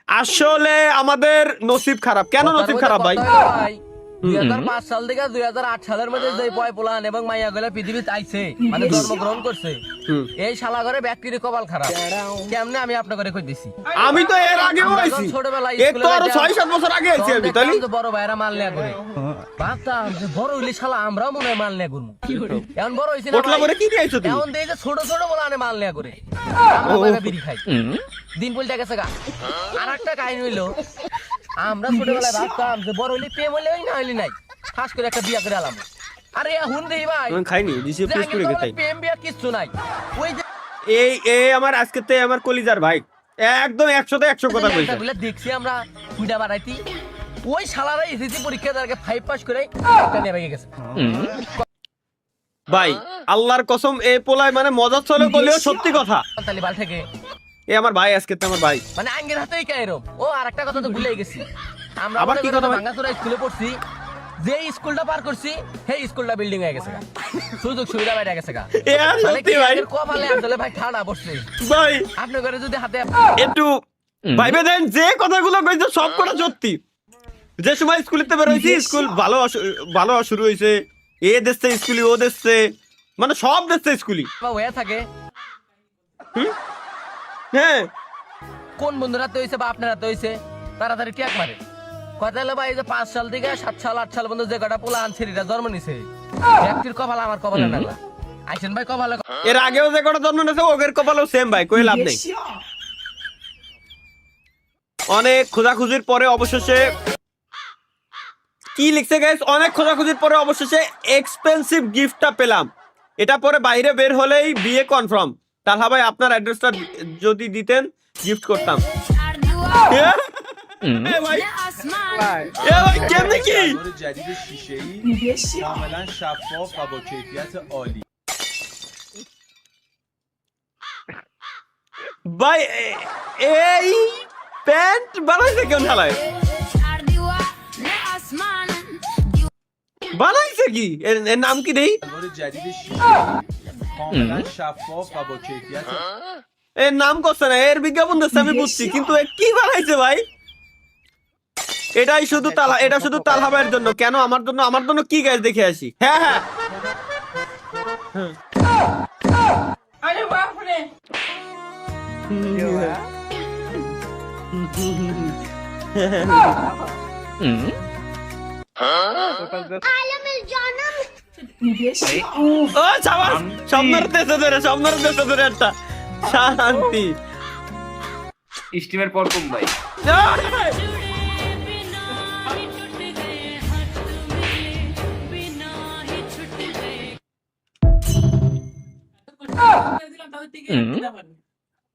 আসলে আমাদের নসিব খারাপ। কেন নসিব খারাপ ভাই? 2005 সাল থেকে 2008 সালের মধ্যে যে বয় পোলান এবং মাইয়া গুলা পৃথিবীতে আইছে মানে জন্মগ্রহণ করছে, এই শালা ঘরে ব্যক্তির কপাল খারাপ। কেমনে আমি আপনাকে করে কই দিছি, আমি তো এর আগেও আইছি, ছোটবেলায় এক তো আরো 6-7 বছর আগে আইছি আমি। তাইলে বড় ভাইরা মাল নেয়া করে ভাবতাম যে বড় হইলে শালা আমরাও মনে হয় মাল নেয়া করবো। এখন বড় হইছে না পোটলা করে কি নিয়ে আইছো তুমি? এখন দেখে ছোট ছোট বলা আনে মাল নেয়া করে আমরা ভাইবা বিড়ি খাই। দিন বলতে গেছে গা। আর একটা কাহিনী হইলো, আমরা ছোটবেলায় ভাবতাম যে বড় হইলে প্রেম হইলে না হইলে নাই, খাস করে একটা বিয়া করে আলাম। আরে এখন দেই ভাই আমি খাইনি, দিছি প্রেস করে গেতাই। প্রেম বিয়া কিছু নাই। ওই যে এই আমার আজকে তে আমার কলিজার ভাই একদম 100 তে 100 কথা কইছে। বলে দেখছি আমরা কুইডা বাড়াইতি, ওই শালারা এসএসসি পরীক্ষা দ্বারা 5 পাস করে একটা নিয়ে ভেঙে গেছে ভাই আল্লাহর কসম, এই পোলায় মানে মজা চলে বলেও সত্যি কথা। তালিবাল থেকে এই আমার ভাই আজকে তে আমার ভাই মানে আঙ্গের হাতেই কায়রম। ও আরেকটা কথা তো ভুলে গেছি, আমরা আবার কি কথা ভাই? ভাঙ্গাচোরা স্কুলে পড়ছি, যে স্কুলটা পার করছি সেই স্কুলটা বিল্ডিং হয়ে গেছে গা, সুযোগ সুবিধা বাইরে গেছে গা। এ সত্যি ভাই কপালে আসলে ভাই ঠাড়া পড়ছে ভাই। আপনার ঘরে যদি হাতে একটু ভাইবে দেন, যে কথাগুলো কইছো সব কথা সত্যি। যে সময় স্কুলেতে বের হইছি, স্কুল ভালো শুরু হইছে, এ দেশে স্কুলি ও দেশে মানে সব দেশে স্কুলি হয়ে থাকে। হ্যাঁ কোন বন্ধুর হাতে হয়েছে বা আপনার হাতে হয়েছে তাড়াতাড়ি ট্যাগ মারে। কথা হলো ভাই, এই যে 5 সাল থেকে 7 সাল 8 সাল পর্যন্ত যে কটা পোলা আনছেরিটা জন্ম নিছে, ব্যক্তির কপাল আমার কপালে নাগলা। আইছেন ভাই কপালে, এর আগেও যে কটা জন্ম নিয়েছে ওদের কপালেও সেম ভাই, কই লাভ নেই। অনেক খোঁজাখুঁজির পরে অবশেষে কি লিখছে গাইস, অনেক খোঁজাখুঁজির পরে অবশেষে এক্সপেন্সিভ গিফটটা পেলাম। এটা পরে বাইরে বের হলেই বিয়ে কনফার্ম। তাহলে ভাই আপনার অ্যাড্রেসটা যদি দিতেন গিফট করতাম। ভাই কেমনে কি جدید شیشه‌ای کاملا شفاف و با کیفیت عالی. ভাই এই প্যান্ট বানাইছে কেমন ঢালাই? বানাইছে কি? এর নাম কি দেই? الوار جدید شیشه‌ای کاملا شفاف و با کیفیت এর নাম করছে না, এর বিজ্ঞাপন দিচ্ছে আমি বুঝছি, কিন্তু এ কি বানাইছে ভাই? এটাই শুধু তালা, এটা শুধু তালহা ভাইয়ের জন্য। কেন আমার জন্য? আমার জন্য কি গাইস দেখে আসি। হ্যাঁ হ্যাঁ আরে বাপ রে ও সাবাস, স্বপ্নের দেশে ধরে একটা শান্তি। স্টিমের পর কম ভাই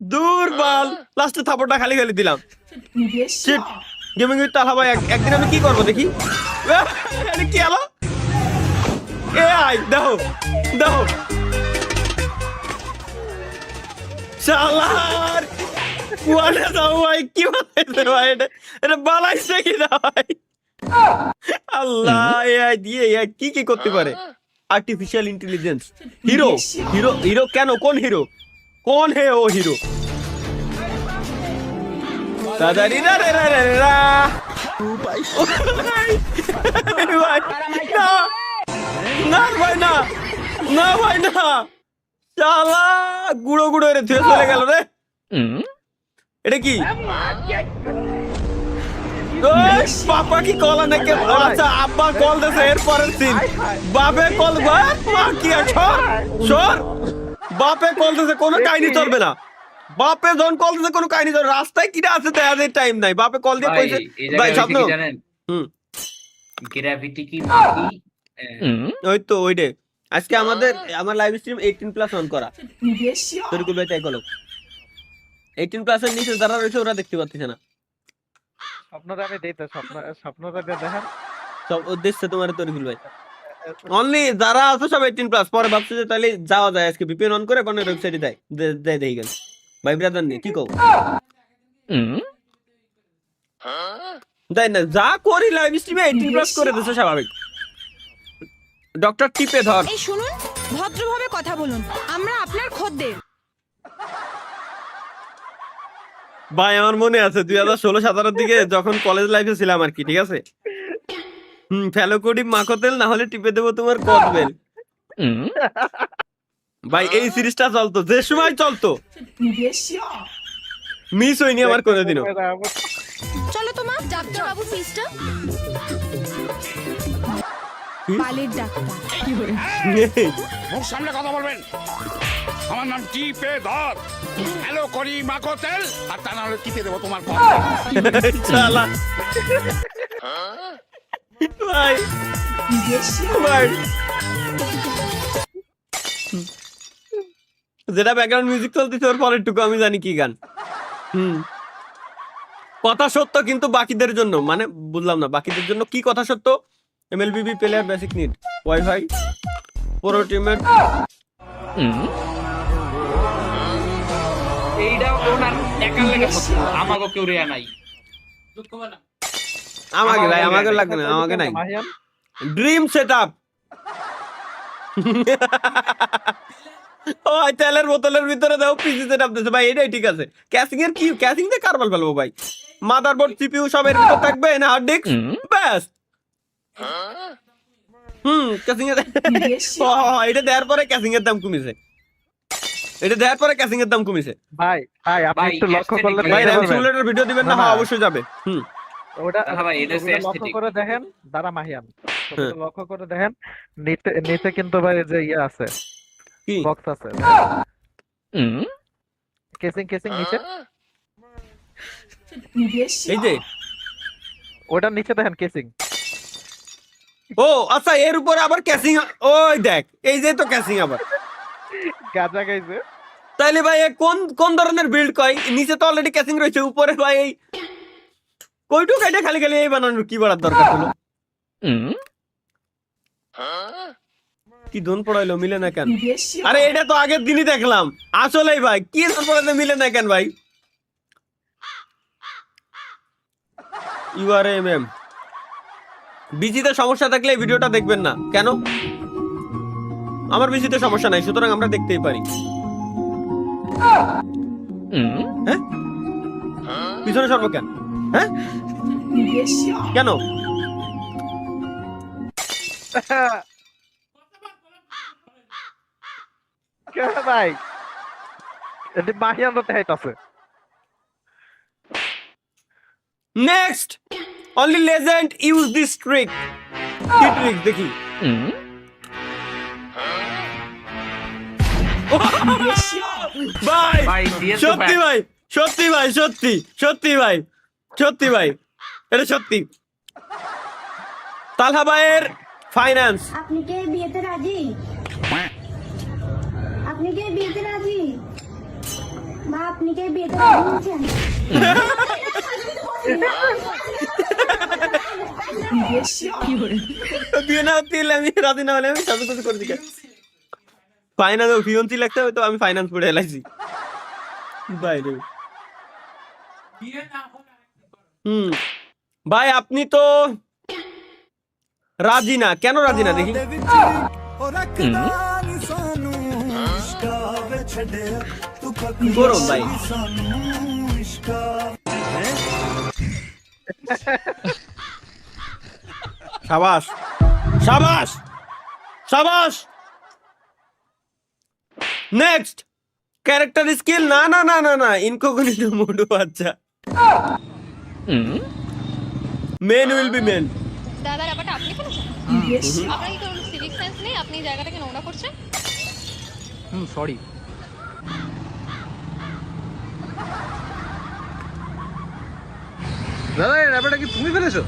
দুর্বল, লাস্টে থাপড়টা খালি খালি দিলাম। গেমিং উইথ তালহা ভাই একদিন আমি কি করবো দেখি। এটা কি হলো? এ আই দেখো দেখো শালার কুয়ালে দাও ভাই, কি বানাইছে ভাই? এটা বানাইছে কি না ভাই? আল্লাহ, এআই দিয়ে এআই কি কি করতে পারে। Artificial intelligence. Hero hero hero কেন? কোন হিরো? কোন হে ও হিরো? দাদারি রা রে রা রে রা। ভাই না না ভাই না, না ভাই না, শালা গুঁড়ো গুঁড়ো রে ধুয়ে চলে গেল রে। এটা কি? পাপা কি কল নাকি? আচ্ছা আব্বা কল দিয়েছে, এর পরের সিন বাপে কল। মা কি সর, বাপে কল দিয়েছে, কোনো কাহিনী চলবে না। বাপে যখন কল দিয়েছে কোনো কাহিনী চলবে। রাস্তায় কিটা আছে দেখার টাইম নাই, বাপে কল দিয়ে কইছে ভাই স্বপ্ন। গ্র্যাভিটি কি মাটি? ওই তো ওইটাই। আজকে আমার লাইভ স্ট্রিম 18+ অন করা। তরিকুল ভাই তাই বলো, 18+ এর নিচে যারা রয়েছে ওরা দেখতে পাচ্ছে না। স্বপ্নটা আমি দেই তো, স্বপ্নটা দিয়ে দেখেন সব উদ্দেশ্যে তোমার তরিকুল ভাই। অনলি যারা আছে সব 18+। পরে ভাবছে যে তাহলে যাওয়া যায়, আজকে ভিপিএন অন করে কোন ওয়েবসাইটে দেয় দেয় দেখি গেল। ভাই ব্রাদার নেই কি কও? তাই না, যা করি লাইভ স্ট্রিমে 18+ করে দিছে স্বাভাবিক। ডক্টর টিপে ধর। এই শুনুন, ভদ্রভাবে কথা বলুন, আমরা আপনার খদ্দের। ভাই আমার মনে আছে 2016-17 দিকে যখন কলেজ লাইফে ছিলাম আর কি, ঠিক আছে। ফেলোকডি মাখো তেল না হলে টিপে দেবো তোমার কদবেল। ভাই এই সিরিজটা চলতো, যে সময় চলতো, মিস হয়নি আমার কোনোদিনও। চলো তো মা, ডাক্তার বাবু ফিসটা। বালের ডাক্তার কি করে? মুখ সামনে কথা বলবেন। আমার নাম টিপে ধর, হ্যালো করি মাখো তেল, আর তা না হলে টিপে দেবো তোমার শালা। ভাই ভাই যেটা ব্যাকগ্রাউন্ড মিউজিক চলতেছে ওর পরেরটুকু আমি জানি কি গান। কথা সত্য কিন্তু বাকিদের জন্য, মানে বুঝলাম না বাকিদের জন্য কি কথা সত্য? এমএলবিবি প্লেয়ার বেসিক নিড ওয়াইফাই পুরো টিমের। এইটা ওনার একার লেগে সত্য, আমাকে কেউ রেয়া নাই। আমাকে ভাই আমাকে লাগবে না, আমাকে নাই। Mahiyan dream setup. ও তেলের বোতলের ভিতরে দাও পিসি সেটআপ দিতে ভাই, এটাই ঠিক আছে। ক্যাসিং এর কি, ক্যাসিং দিয়ে কারবাল ফেলবো ভাই। মাদারবোর্ড সিপিইউ সব এর ভিতর থাকবে না, হার্ড ডিস্ক ব্যাস। ক্যাসিং এর এটা দেওয়ার পরে ক্যাসিং এর দাম কমেছে, এটা দেওয়ার পরে ক্যাসিং এর দাম কমেছে। ভাই ভাই আপনি ভাই, একটু লক্ষ্য করলে aesthetic ভাই দেখতে র্যাম পারবেন। সিমুলেটর ভিডিও দিবেন না? না, হ্যাঁ না। অবশ্যই যাবে। ওটা হ্যাঁ ভাই, এটা হচ্ছে ওটা লক্ষ্য aesthetic। করে দেখেন, দাঁড়া মাহিয়ান, ওটা লক্ষ্য করে দেখেন, নিচে নিচে কিন্তু ভাই যে ইয়ে আছে, কি বক্স আছে, কেসিং কেসিং নিচে, এই যে, ওটার নিচে দেখেন কেসিং। ও আচ্ছা এর উপরে আবার ক্যাসিং, ওই দেখ এই যে তো ক্যাসিং আবার। গাজা গাইছে। তাইলে ভাই এ কোন কোন ধরনের বিল্ড কয়? নিচে তো অলরেডি ক্যাসিং রয়েছে, উপরে ভাই এই কইটুক এটা খালি খালি এই বানানোর কি বাড়ার দরকার ছিল? কি ধন পড়াইলো, মিলে না কেন? আরে এটা তো আগের দিনই দেখলাম। আসলেই ভাই কি ধন পড়াইতে মিলে না কেন ভাই? ইউআরএমএম বিজিতে সমস্যা থাকলে এই ভিডিওটা দেখবেন না কেন? আমার বিজিতে সমস্যা নাই, সুতরাং আমরা দেখতেই পারি। হ্যাঁ পিছনে সর্ব কেন? হ্যাঁ কেন? কে ভাই এটি মাহিয়ান তো আছে। Next only legend use this trick. কি ট্রিক দেখি? ভাই ভাই, দিয়েছে সত্যি ভাই। ভাই, সত্যি ভাই, সত্যি সত্যি ভাই, সত্যি ভাই, এটা সত্যি। তালহা ভাইয়ের ফাইন্যান্স। আপনি কি বিয়েতে রাজি? আপনি কি বিয়েতে রাজি? মা আপনি কি বিয়েতে রাজি হয়েছেন? বিয়ে না হতে আমি রাজি না হলে আমি সব কিছু করে দিকে ফাইন্যান্স ফিয়ন্সি লাগতে হবে, তো আমি ফাইন্যান্স পড়ে এলাইছি ভাই রে। ভাই আপনি তো রাজি না, কেন রাজি না দেখি? গরম ভাই। সাবাস সাবাস সাবাস। Next character skill. না না না না না, ইনকগনিটো মোড। আচ্ছা মেন উইল বি মেন। দাদা ব্যাপারটা আপনি করেছেন? আপনার কি কোনো সিভিক সেন্স নেই? আপনি জায়গাটাকে নোংরা করছেন। সরি। দাদা এই ব্যাপারটা কি তুমি ফেলেছো?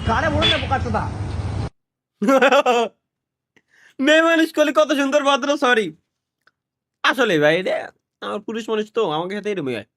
মেয়ে মানুষ করলে কত সুন্দর ভদ্র। সরি আসলে ভাই রে, আমার পুরুষ মানুষ তো, আমাকে সাথে এরকমই হয়।